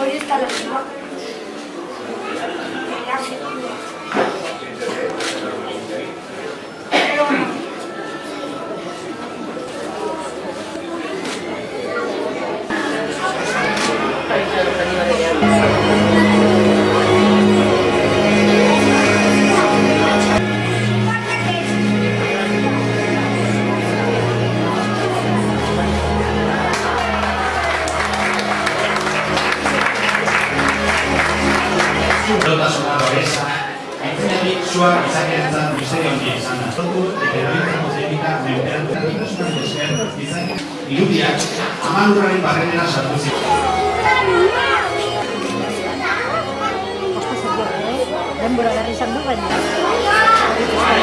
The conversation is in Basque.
Hori ez da lezua. Dotasuna babesa, aitzinari sua izakerentzat misterio handia izan da. Zotu, eta erabiltzeko teknika menpean dutasunan esker izan irudiak amalurraren barrenera sartu ziren. Denbora berri izan du, baina. Izan